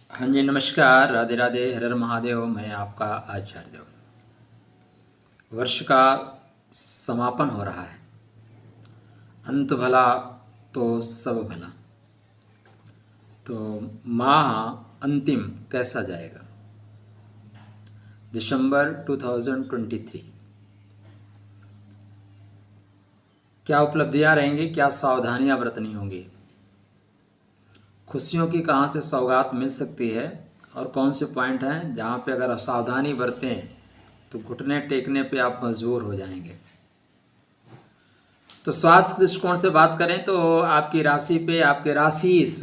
हाँ जी, नमस्कार, राधे राधे, हर हर महादेव। मैं आपका आचार्य देव। वर्ष का समापन हो रहा है। अंत भला तो सब भला। तो माह अंतिम कैसा जाएगा? दिसंबर 2023 क्या उपलब्धियां रहेंगी? क्या सावधानियां बरतनी होंगी? खुशियों की कहाँ से सौगात मिल सकती है? और कौन से पॉइंट हैं जहाँ पे अगर सावधानी बरतें तो घुटने टेकने पे आप मजबूर हो जाएंगे। तो स्वास्थ्य के दृष्टिकोण से बात करें तो आपकी राशि पे आपके राशि इस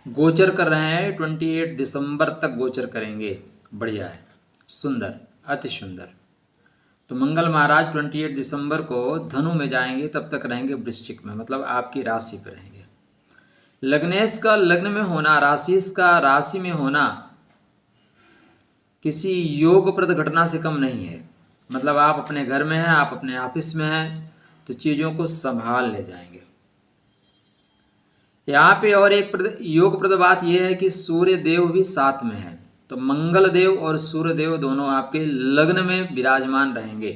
गोचर कर रहे हैं। 28 दिसंबर तक गोचर करेंगे। बढ़िया है, सुंदर, अति सुंदर। तो मंगल महाराज 28 दिसंबर को धनु में जाएंगे, तब तक रहेंगे वृश्चिक में, मतलब आपकी राशि पे रहेंगे। लग्नेश का लग्न में होना, राशि का राशि में होना किसी योगप्रद घटना से कम नहीं है। मतलब आप अपने घर में हैं, आप अपने ऑफिस में हैं, तो चीज़ों को संभाल ले जाएंगे। यहाँ पे और एक योगप्रद बात यह है कि सूर्य देव भी साथ में है। तो मंगल देव और सूर्य देव दोनों आपके लग्न में विराजमान रहेंगे।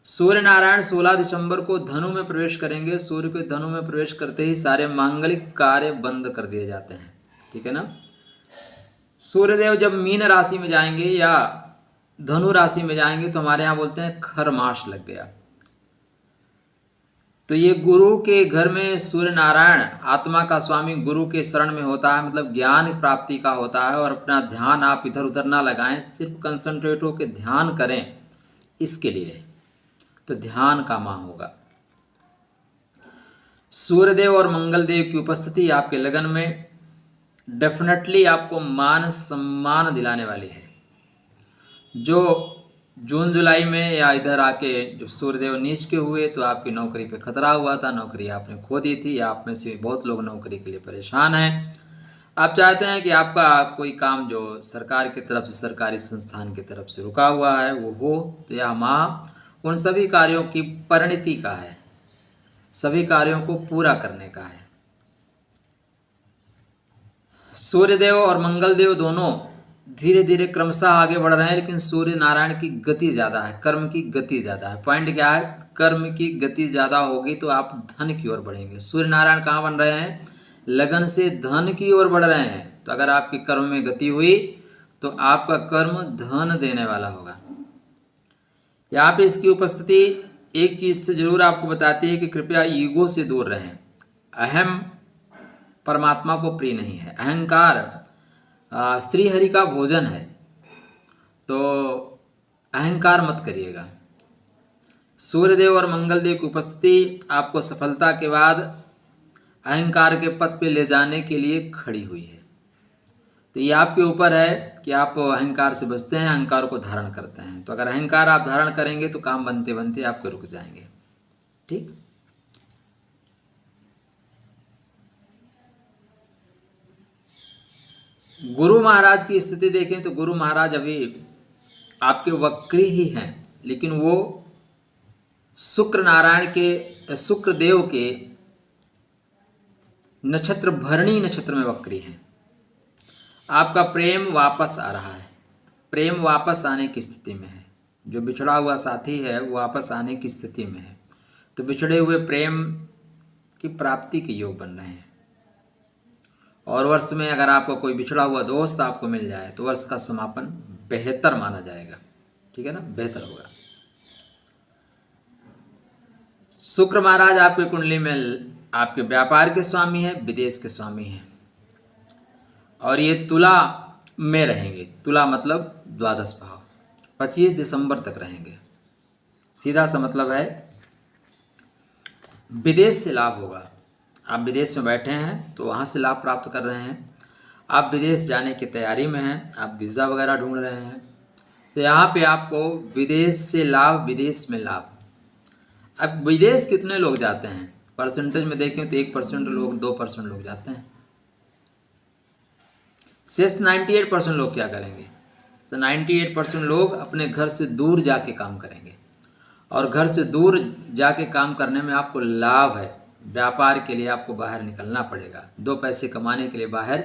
सूर्य नारायण 16 दिसंबर को धनु में प्रवेश करेंगे। सूर्य के धनु में प्रवेश करते ही सारे मांगलिक कार्य बंद कर दिए जाते हैं। ठीक है ना। सूर्यदेव जब मीन राशि में जाएंगे या धनु राशि में जाएंगे तो हमारे यहाँ बोलते हैं खरमास लग गया। तो ये गुरु के घर में सूर्य नारायण आत्मा का स्वामी गुरु के शरण में होता है, मतलब ज्ञान प्राप्ति का होता है। और अपना ध्यान आप इधर उधर ना लगाएं, सिर्फ कंसंट्रेट होकर ध्यान करें, इसके लिए तो ध्यान का माह होगा। सूर्यदेव और मंगल देव की उपस्थिति आपके लगन में डेफिनेटली आपको मान सम्मान दिलाने वाली है। जो जून जुलाई में या इधर आके जब सूर्यदेव नीच के हुए तो आपकी नौकरी पे खतरा हुआ था, नौकरी आपने खो दी थी, या आप में से बहुत लोग नौकरी के लिए परेशान हैं। आप चाहते हैं कि आपका कोई काम जो सरकार की तरफ से, सरकारी संस्थान की तरफ से रुका हुआ है वो हो, तो यह माह उन सभी कार्यों की परिणति का है, सभी कार्यों को पूरा करने का है। सूर्यदेव और मंगल देव दोनों धीरे धीरे क्रमशः आगे बढ़ रहे हैं, लेकिन सूर्य नारायण की गति ज़्यादा है, कर्म की गति ज़्यादा है। पॉइंट क्या है? कर्म की गति ज़्यादा होगी तो आप धन की ओर बढ़ेंगे। सूर्य नारायण कहाँ बन रहे हैं? लगन से धन की ओर बढ़ रहे हैं। तो अगर आपकी कर्म में गति हुई तो आपका कर्म धन देने वाला होगा। यहाँ पे इसकी उपस्थिति एक चीज़ से जरूर आपको बताती है कि कृपया ईगो से दूर रहें। अहम परमात्मा को प्रिय नहीं है। अहंकार श्री हरि का भोजन है, तो अहंकार मत करिएगा। सूर्यदेव और मंगल देव की उपस्थिति आपको सफलता के बाद अहंकार के पथ पे ले जाने के लिए खड़ी हुई है। तो ये आपके ऊपर है कि आप अहंकार से बचते हैं, अहंकार को धारण करते हैं। तो अगर अहंकार आप धारण करेंगे तो काम बनते बनते आपके रुक जाएंगे। ठीक। गुरु महाराज की स्थिति देखें तो गुरु महाराज अभी आपके वक्री ही हैं, लेकिन वो शुक्र नारायण के, शुक्र देव के नक्षत्र भरणी नक्षत्र में वक्री हैं। आपका प्रेम वापस आ रहा है, प्रेम वापस आने की स्थिति में है। जो बिछड़ा हुआ साथी है वो वापस आने की स्थिति में है। तो बिछड़े हुए प्रेम की प्राप्ति के योग बन रहे हैं। और वर्ष में अगर आपको कोई बिछड़ा हुआ दोस्त आपको मिल जाए तो वर्ष का समापन बेहतर माना जाएगा। ठीक है ना, बेहतर होगा। शुक्र महाराज आपके कुंडली में आपके व्यापार के स्वामी हैं, विदेश के स्वामी हैं, और ये तुला में रहेंगे। तुला मतलब द्वादश भाव, 25 दिसंबर तक रहेंगे। सीधा सा मतलब है विदेश से लाभ होगा। आप विदेश में बैठे हैं तो वहाँ से लाभ प्राप्त कर रहे हैं। आप विदेश जाने की तैयारी में हैं, आप वीज़ा वगैरह ढूंढ रहे हैं, तो यहाँ पे आपको विदेश से लाभ, विदेश में लाभ। अब विदेश कितने लोग जाते हैं? परसेंटेज में देखें तो 1% लोग, 2% लोग जाते हैं। शेष 98% लोग क्या करेंगे? तो 98% लोग अपने घर से दूर जाके काम करेंगे, और घर से दूर जाके काम करने में आपको लाभ है। व्यापार के लिए आपको बाहर निकलना पड़ेगा, 2 पैसे कमाने के लिए बाहर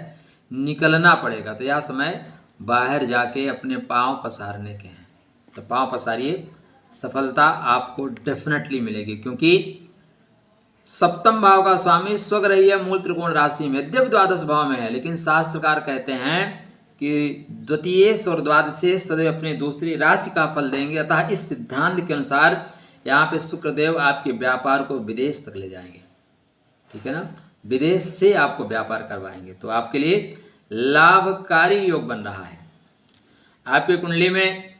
निकलना पड़ेगा। तो यह समय बाहर जाके अपने पाँव पसारने के हैं। तो पाँव पसारिए, सफलता आपको डेफिनेटली मिलेगी, क्योंकि सप्तम भाव का स्वामी स्वग्रही मूल त्रिकोण राशि में, यद्यपि द्वादश भाव में है, लेकिन शास्त्रकार कहते हैं कि द्वितीयेश और द्वादशेश सदैव अपने दूसरी राशि का फल देंगे। अतः इस सिद्धांत के अनुसार यहाँ पे शुक्रदेव आपके व्यापार को विदेश तक ले जाएंगे, ठीक है ना, विदेश से आपको व्यापार करवाएंगे। तो आपके लिए लाभकारी योग बन रहा है। आपकी कुंडली में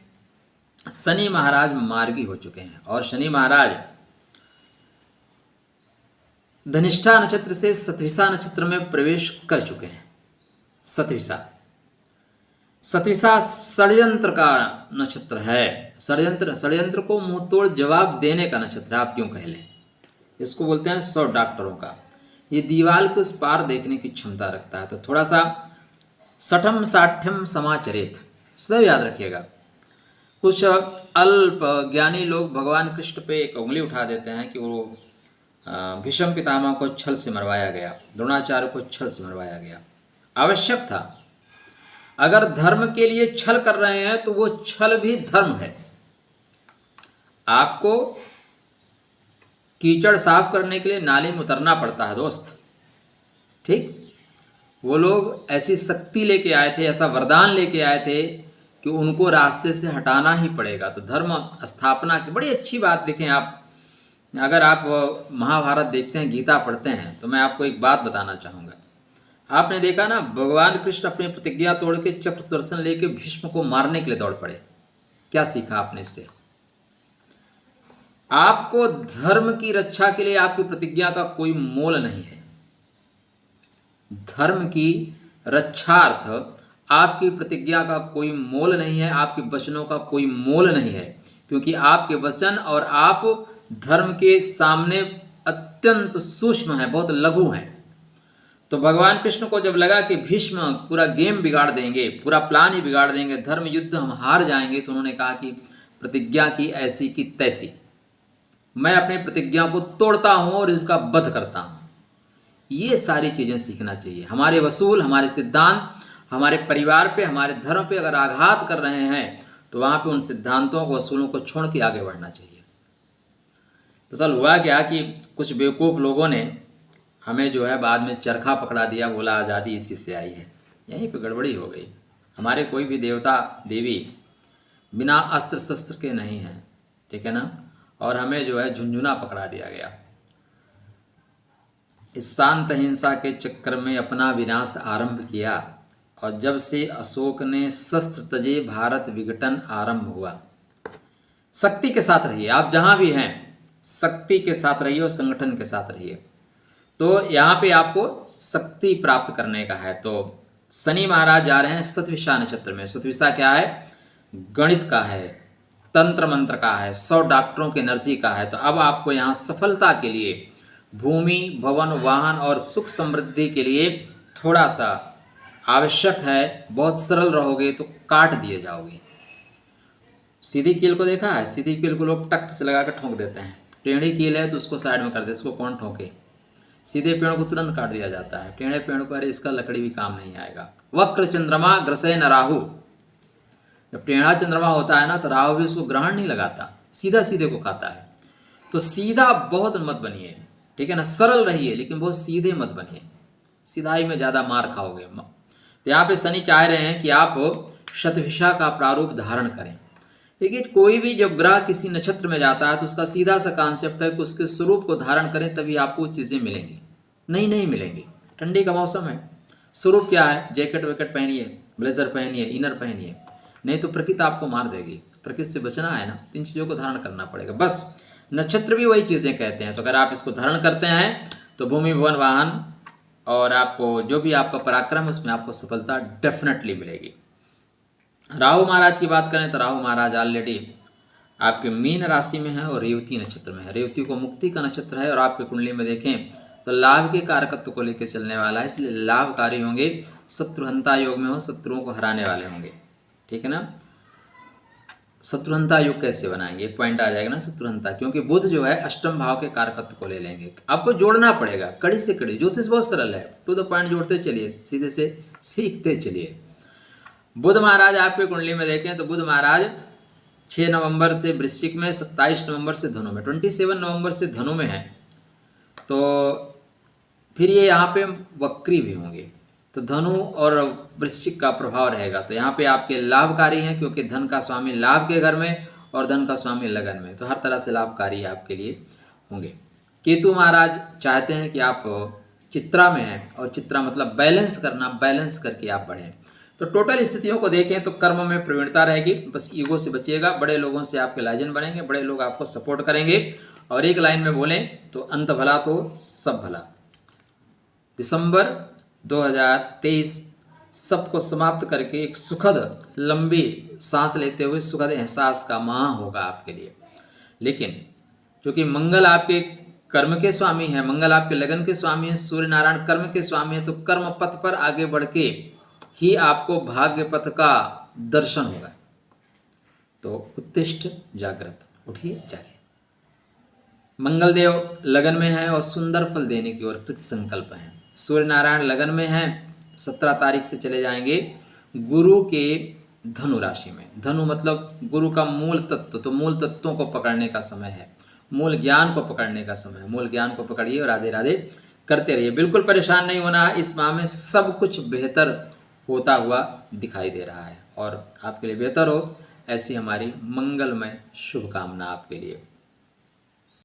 शनि महाराज मार्गी हो चुके हैं, और शनि महाराज धनिष्ठा नक्षत्र से सतविसा नक्षत्र में प्रवेश कर चुके हैं। सतविसा षड्यंत्र का नक्षत्र है। षड्यंत्र को मुंह तोड़ जवाब देने का नक्षत्र, आप क्यों कह लें। इसको बोलते हैं 100 डॉक्टरों का। ये दीवाल के उस पार देखने की क्षमता रखता है। तो थोड़ा सा सठम साठ्यम समाचरित सदैव याद रखिएगा। कुछ अल्प ज्ञानी लोग भगवान कृष्ण पे एक उंगली उठा देते हैं कि वो भीष्म पितामह को छल से मरवाया गया, द्रोणाचार्य को छल से मरवाया गया, आवश्यक था। अगर धर्म के लिए छल कर रहे हैं तो वो छल भी धर्म है। आपको कीचड़ साफ करने के लिए नाली में उतरना पड़ता है दोस्त, ठीक। वो लोग ऐसी शक्ति लेके आए थे, ऐसा वरदान लेके आए थे कि उनको रास्ते से हटाना ही पड़ेगा। तो धर्म स्थापना की बड़ी अच्छी बात देखें आप, अगर आप महाभारत देखते हैं, गीता पढ़ते हैं, तो मैं आपको एक बात बताना चाहूँगा। आपने देखा ना, भगवान कृष्ण अपनी प्रतिज्ञा तोड़ के चक्र सुदर्शन लेके भीष्म को मारने के लिए दौड़ पड़े। क्या सीखा आपने इससे? आपको धर्म की रक्षा के लिए आपकी प्रतिज्ञा का कोई मोल नहीं है। धर्म की रक्षार्थ आपकी प्रतिज्ञा का कोई मोल नहीं है, आपके वचनों का कोई मोल नहीं है, क्योंकि आपके वचन और आप धर्म के सामने अत्यंत सूक्ष्म है, बहुत लघु है। तो भगवान कृष्ण को जब लगा कि भीष्म पूरा गेम बिगाड़ देंगे, पूरा प्लान ही बिगाड़ देंगे, धर्म युद्ध हम हार जाएंगे, तो उन्होंने कहा कि प्रतिज्ञा की ऐसी की तैसी, मैं अपनी प्रतिज्ञा को तोड़ता हूं और इसका वध करता हूं। ये सारी चीजें सीखना चाहिए। हमारे वसूल, हमारे सिद्धांत हमारे परिवार पे, हमारे धर्म पे अगर आघात कर रहे हैं तो वहां पे उन सिद्धांतों को, वसूलों को छोड़ के आगे बढ़ना चाहिए। दरअसल हुआ क्या कि कुछ बेवकूफ़ लोगों ने हमें जो है बाद में चरखा पकड़ा दिया, बोला आज़ादी इसी से आई है। यहीं पे गड़बड़ी हो गई। हमारे कोई भी देवता देवी बिना अस्त्र शस्त्र के नहीं हैं, ठीक है ना, और हमें जो है झुंझुना पकड़ा दिया गया। इस शांत हिंसा के चक्कर में अपना विनाश आरंभ किया, और जब से अशोक ने शस्त्र तजे भारत विघटन आरंभ हुआ। शक्ति के साथ रहिए, आप जहाँ भी हैं शक्ति के साथ रहिए और संगठन के साथ रहिए। तो यहाँ पे आपको शक्ति प्राप्त करने का है। तो शनि महाराज जा रहे हैं सतविसा नक्षत्र में। सतविसा क्या है? गणित का है, तंत्र मंत्र का है, 100 डॉक्टरों की एनर्जी का है। तो अब आपको यहाँ सफलता के लिए भूमि, भवन, वाहन और सुख समृद्धि के लिए थोड़ा सा आवश्यक है। बहुत सरल रहोगे तो काट दिए जाओगे। सीधी कील को देखा है? सीधी कील को लोग टक से लगा कर ठोक देते हैं। टेढ़ी कील है तो उसको साइड में कर दे, इसको कौन ठोके। सीधे पेड़ को तुरंत काट दिया जाता है, टेढ़े पेड़ को अरे इसका लकड़ी भी काम नहीं आएगा। वक्र चंद्रमा ग्रसे न राहु, जब टेढ़ा चंद्रमा होता है ना तो राहु भी उसको ग्रहण नहीं लगाता, सीधा सीधे को खाता है। तो सीधा बहुत मत बनिए, ठीक है ना, सरल रहिए लेकिन बहुत सीधे मत बनिए, सीधाई में ज़्यादा मार खाओगे। तो यहाँ पे शनि चाह रहे हैं कि आप शतभिषा का प्रारूप धारण करें। देखिए, कोई भी जब ग्रह किसी नक्षत्र में जाता है तो उसका सीधा सा कॉन्सेप्ट है कि उसके स्वरूप को धारण करें, तभी आपको चीज़ें मिलेंगी, नहीं मिलेंगी। ठंडी का मौसम है, स्वरूप क्या है? जैकेट वैकेट पहनिए, ब्लेजर पहनिए, इनर पहनिए, नहीं तो प्रकृति आपको मार देगी। प्रकृति से बचना है ना, 3 चीज़ों को धारण करना पड़ेगा। बस नक्षत्र भी वही चीज़ें कहते हैं। तो अगर आप इसको धारण करते हैं तो भूमि, भवन, वाहन और आपको जो भी आपका पराक्रम है उसमें आपको सफलता डेफिनेटली मिलेगी। राहु महाराज की बात करें तो राहु महाराज ऑलरेडी आपके मीन राशि में है और रेवती नक्षत्र में है। रेवती को मुक्ति का नक्षत्र है और आपकी कुंडली में देखें तो लाभ के कारकत्व को लेकर चलने वाला है, इसलिए लाभकारी होंगे। शत्रुहंता योग में हो, शत्रुओं को हराने वाले होंगे, ठीक है ना। शत्रुघ्नता योग कैसे बनाएंगे, एक पॉइंट आ जाएगा ना शत्रुघ्नता, क्योंकि बुध जो है अष्टम भाव के कारकत्व को ले लेंगे। आपको जोड़ना पड़ेगा कड़ी से कड़ी, ज्योतिष बहुत सरल है, टू द पॉइंट जोड़ते चलिए, सीधे से सीखते चलिए। बुध महाराज आपकी कुंडली में देखें तो बुध महाराज 6 नवंबर से वृश्चिक में, 27 नवंबर से धनु में, 27 नवंबर से धनु में है। तो फिर ये यहाँ पे वक्री भी होंगे, तो धनु और वृश्चिक का प्रभाव रहेगा। तो यहाँ पे आपके लाभकारी हैं, क्योंकि धन का स्वामी लाभ के घर में और धन का स्वामी लगन में, तो हर तरह से लाभकारी आपके लिए होंगे। केतु महाराज चाहते हैं कि आप चित्रा में हैं, और चित्रा मतलब बैलेंस करना, बैलेंस करके आप बढ़ें। तो टोटल स्थितियों को देखें तो कर्म में प्रवीणता रहेगी, बस ईगो से बचिएगा, बड़े लोगों से आपके लाजन बनेंगे, बड़े लोग आपको सपोर्ट करेंगे। और एक लाइन में बोलें तो अंत भला तो सब भला। दिसंबर 2023 सबको समाप्त करके एक सुखद लंबी सांस लेते हुए सुखद एहसास का माह होगा आपके लिए। लेकिन क्योंकि मंगल आपके कर्म के स्वामी हैं, मंगल आपके लगन के स्वामी हैं, सूर्य नारायण कर्म के स्वामी हैं, तो कर्म पथ पर आगे बढ़ के ही आपको भाग्य पथ का दर्शन होगा। तो उत्तिष्ठ जागृत, उठिए जागे। मंगल देव लगन में है और सुंदर फल देने की ओर कृत संकल्प है। सूर्य नारायण लगन में हैं, 17 तारीख से चले जाएंगे गुरु के धनु राशि में। धनु मतलब गुरु का मूल तत्व, तो मूल तत्वों को पकड़ने का समय है, मूल ज्ञान को पकड़ने का समय है। मूल ज्ञान को पकड़िए और राधे राधे करते रहिए। बिल्कुल परेशान नहीं होना है, इस माह में सब कुछ बेहतर होता हुआ दिखाई दे रहा है, और आपके लिए बेहतर हो ऐसी हमारी मंगलमय शुभकामना आपके लिए।